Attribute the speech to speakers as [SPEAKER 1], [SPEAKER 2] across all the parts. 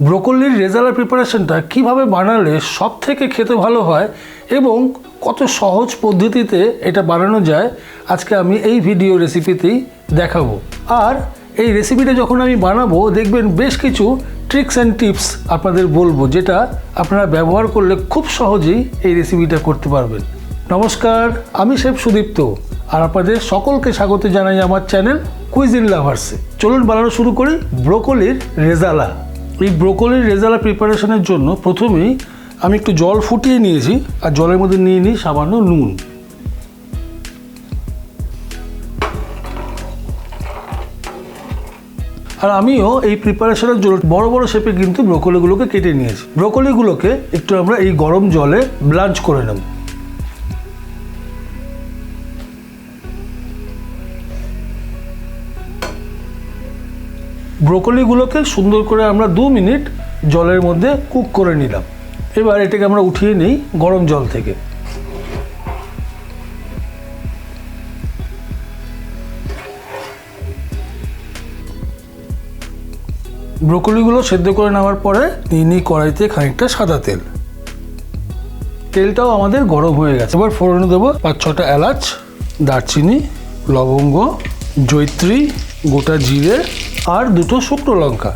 [SPEAKER 1] ব্রোকলির রেজালা প্রিপারেশনটা কিভাবে বানালে সব থেকে খেতে ভালো হয় এবং কত সহজ পদ্ধতিতে এটা বানানো যায় আজকে আমি এই ভিডিও রেসিপিতেই দেখাবো। আর এই রেসিপিটা যখন আমি বানাবো দেখবেন বেশ কিছু ট্রিক্স অ্যান্ড টিপস আপনাদের বলবো, যেটা আপনারা ব্যবহার করলে খুব সহজেই এই রেসিপিটা করতে পারবেন। নমস্কার, আমি শেফ সুদীপ্ত আর আপনাদের সকলকে স্বাগত জানাই আমার চ্যানেল কুইজিন লাভার্সে। চলুন বানানো শুরু করি ব্রোকলির রেজালা। এই ব্রোকলির রেজালা প্রিপারেশনের জন্য প্রথমেই আমি একটু জল ফুটিয়ে নিয়েছি আর জলের মধ্যে নিয়ে নিই সামান্য নুন। আর আমিও এই প্রিপারেশনের জন্য বড় বড় শেপে কিন্তু ব্রোকলিগুলোকে কেটে নিয়েছি। ব্রোকলিগুলোকে একটু আমরা এই গরম জলে ব্লাঞ্চ করে নেব। ব্রোকলিগুলোকে সুন্দর করে আমরা 2 মিনিট জলের মধ্যে কুক করে নিলাম। এবার এটাকে আমরা উঠিয়ে নিই গরম জল থেকে। ব্রোকলিগুলো সেদ্ধ করে নেওয়ার পরে নিয়ে নিই কড়াইতে খানিকটা সাদা তেল। তেলটাও আমাদের গরম হয়ে গেছে। এবার ফোড়নে দেবো 5-6টা এলাচ, দারচিনি, লবঙ্গ, জয়িত্রী, গোটা জিরে আর 2টো শুকনো লঙ্কা।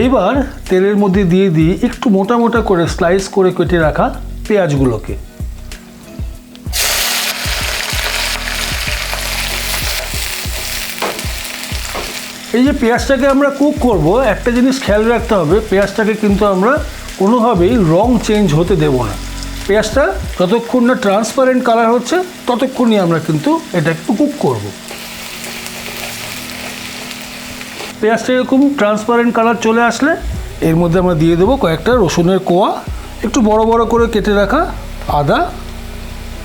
[SPEAKER 1] এইবার তেলের মধ্যে দিয়ে দিই একটু মোটা মোটা করে স্লাইস করে কেটে রাখা পেঁয়াজগুলোকে। এই যে পেঁয়াজটাকে আমরা কুক করব, একটা জিনিস খেয়াল রাখতে হবে, পেঁয়াজটাকে কিন্তু আমরা কোনোভাবেই রং চেঞ্জ হতে দেব না। পেঁয়াজটা যতক্ষণ না ট্রান্সপারেন্ট কালার হচ্ছে ততক্ষণই আমরা কিন্তু এটা একটু কুক করব। পেঁয়াজটা এরকম ট্রান্সপারেন্ট কালার চলে আসলে এর মধ্যে আমরা দিয়ে দেবো কয়েকটা রসুনের কোয়া, একটু বড় বড় করে কেটে রাখা আদা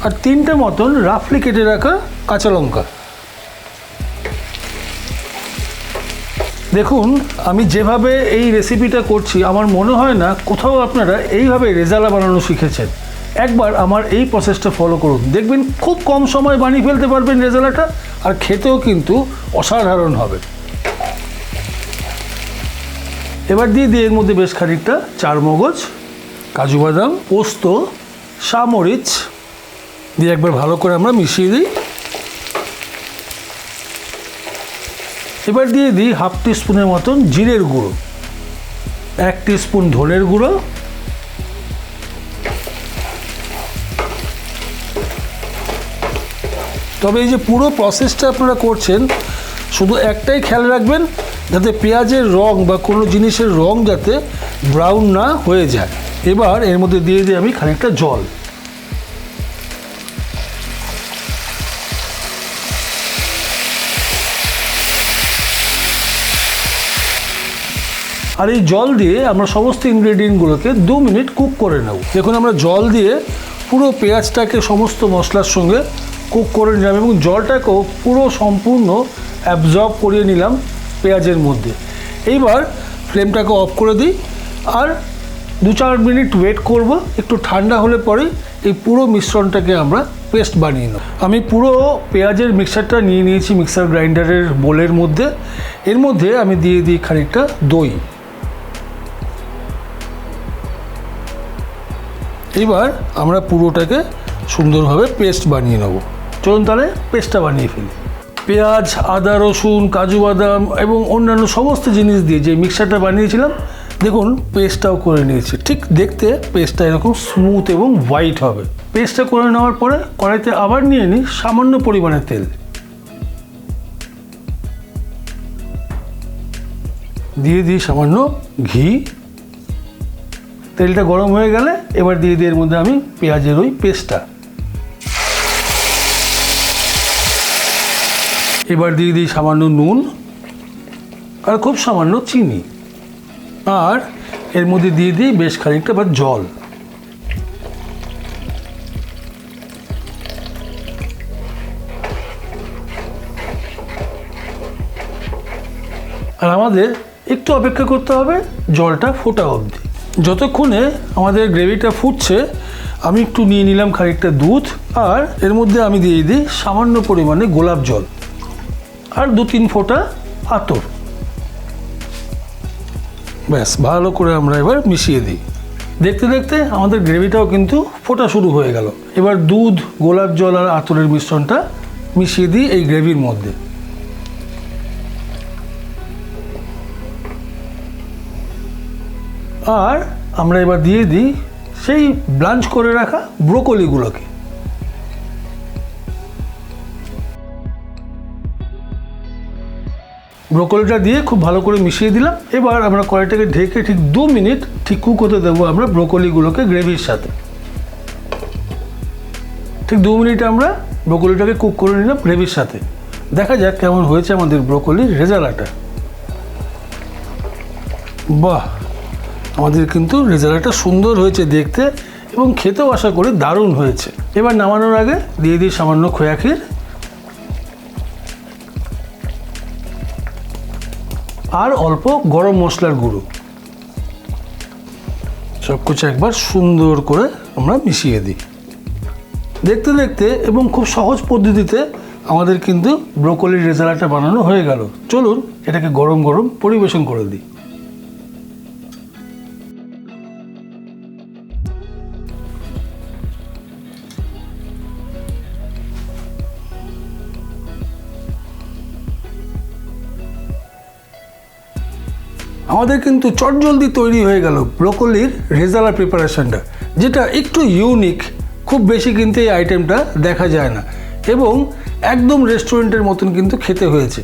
[SPEAKER 1] আর 3টে মতন রাফলি কেটে রাখা কাঁচা লঙ্কা। দেখুন, আমি যেভাবে এই রেসিপিটা করছি আমার মনে হয় না কোথাও আপনারা এইভাবে রেজালা বানানো শিখেছেন। একবার আমার এই প্রসেসটা ফলো করুন, দেখবেন খুব কম সময় বানিয়ে ফেলতে পারবেন রেজালাটা, আর খেতেও কিন্তু অসাধারণ হবে। এবার দিয়ে দিই এর মধ্যে বেশ খানিকটা চারমগজ, কাজু বাদাম, পোস্ত, সামরিচ দিয়ে একবার ভালো করে আমরা মিশিয়ে দিই। এবার দিয়ে দিই 1/2 টিস্পুনের মতন জিরের গুঁড়ো, 1 টিস্পুন ধনের গুঁড়ো, তবে এই যে পুরো প্রসেসটা আপনারা করছেন শুধু একটাই খেয়াল রাখবেন, যাতে পেঁয়াজের রং বা কোনো জিনিসের রং যাতে ব্রাউন না হয়ে যায়। এবার এর মধ্যে দিয়ে দিই আমি খানিকটা জল। আর এই জল দিয়ে আমরা সমস্ত ইনগ্রেডিয়েন্টগুলোকে 2 মিনিট কুক করে নেব। দেখুন, আমরা জল দিয়ে পুরো পেঁয়াজটাকে সমস্ত মশলার সঙ্গে কুক করে নিলাম এবং জলটাকেও পুরো সম্পূর্ণ অ্যাবজর্ব করিয়ে নিলাম পেঁয়াজের মধ্যে। এইবার ফ্লেমটাকে অফ করে দিই আর 2-4 মিনিট ওয়েট করব। একটু ঠান্ডা হলে পরেই এই পুরো মিশ্রণটাকে আমরা পেস্ট বানিয়ে নেব। আমি পুরো পেঁয়াজের মিক্সারটা নিয়ে নিয়েছি মিক্সার গ্রাইন্ডারের বোলের মধ্যে। এর মধ্যে আমি দিয়ে দিই খানিকটা দই। এবার আমরা পুরোটাকে সুন্দরভাবে পেস্ট বানিয়ে নেব। চলুন তাহলে পেস্টটা বানিয়ে ফেলি। পেঁয়াজ, আদা, রসুন, কাজু বাদাম এবং অন্যান্য সমস্ত জিনিস দিয়ে যে মিক্সারটা বানিয়েছিলাম, দেখুন পেস্টটাও করে নিয়েছি। ঠিক দেখতে পেস্টটা এরকম স্মুথ এবং হোয়াইট হবে। পেস্টটা করে নেওয়ার পরে কড়াইতে আবার নিয়ে নিই সামান্য পরিমাণে তেল। দিয়ে দিই সামান্য ঘি। তেলটা গরম হয়ে গেলে এবার দিয়ে দিই এর মধ্যে আমি পেঁয়াজের ওই পেস্টটা। এবার দিয়ে দিই সামান্য নুন আর খুব সামান্য চিনি, আর এর মধ্যে দিয়ে দিই বেশ খানিকটা বা জল। আর আমাদের একটু অপেক্ষা করতে হবে জলটা ফোটা অবধি। যতক্ষণে আমাদের গ্রেভিটা ফুটছে আমি একটু নিয়ে নিলাম খানিকটা দুধ, আর এর মধ্যে আমি দিয়ে দিই সামান্য পরিমাণে গোলাপ জল আর 2-3 ফোঁটা আতর। ব্যাস ভালো করে আমরা এবার মিশিয়ে দিই। দেখতে দেখতে আমাদের গ্রেভিটাও কিন্তু ফোটা শুরু হয়ে গেল। এবার দুধ, গোলাপ জল আর আতরের মিশ্রণটা মিশিয়ে দিই এই গ্রেভির মধ্যে। আর আমরা এবার দিয়ে দিই সেই ব্লাঞ্চ করে রাখা ব্রোকলিগুলোকে। ব্রোকলিটা দিয়ে খুব ভালো করে মিশিয়ে দিলাম। এবার আমরা কড়াইটাকে ঢেকে ঠিক 2 মিনিট ঠিক কুক হতে দেবো আমরা ব্রোকলিগুলোকে গ্রেভির সাথে। ঠিক 2 মিনিট আমরা ব্রোকলিটাকে কুক করে নিলাম গ্রেভির সাথে। দেখা যাক কেমন হয়েছে আমাদের ব্রোকলির রেজালাটা। বাহ, আমাদের কিন্তু রেজালাটা সুন্দর হয়েছে দেখতে এবং খেতেও আশা করি দারুণ হয়েছে। এবার নামানোর আগে দিয়ে দিই সামান্য খোয়া ক্ষীর আর অল্প গরম মশলার গুঁড়ো। সব কিছু একবার সুন্দর করে আমরা মিশিয়ে দিই। দেখতে দেখতে এবং খুব সহজ পদ্ধতিতে আমাদের কিন্তু ব্রোকলির রেজালাটা বানানো হয়ে গেল। চলুন এটাকে গরম গরম পরিবেশন করে দিই। আমাদের কিন্তু চটজলদি তৈরি হয়ে গেল ব্রোকলির রেজালা প্রিপারেশনটা, যেটা একটু ইউনিক। খুব বেশি কিন্তু এই আইটেমটা দেখা যায় না এবং একদম রেস্টুরেন্টের মতন কিন্তু খেতে হয়েছে।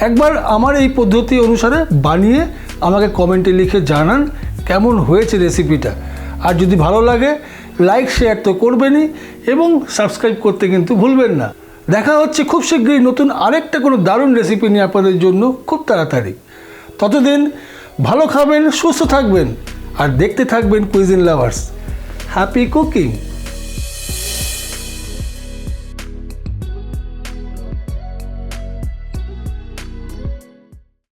[SPEAKER 1] একবার আমার এই পদ্ধতি অনুসারে বানিয়ে আমাকে কমেন্টে লিখে জানান কেমন হয়েছে রেসিপিটা। আর যদি ভালো লাগে লাইক শেয়ার তো করবেনই এবং সাবস্ক্রাইব করতে কিন্তু ভুলবেন না। দেখা হচ্ছে খুব শীঘ্রই নতুন আরেকটা কোনো দারুণ রেসিপি নিয়ে আপনাদের জন্য খুব তাড়াতাড়ি। ততদিন ভালো খাবেন, সুস্থ থাকবেন আর দেখতে থাকবেন কুইজিন লাভার্স। Happy cooking.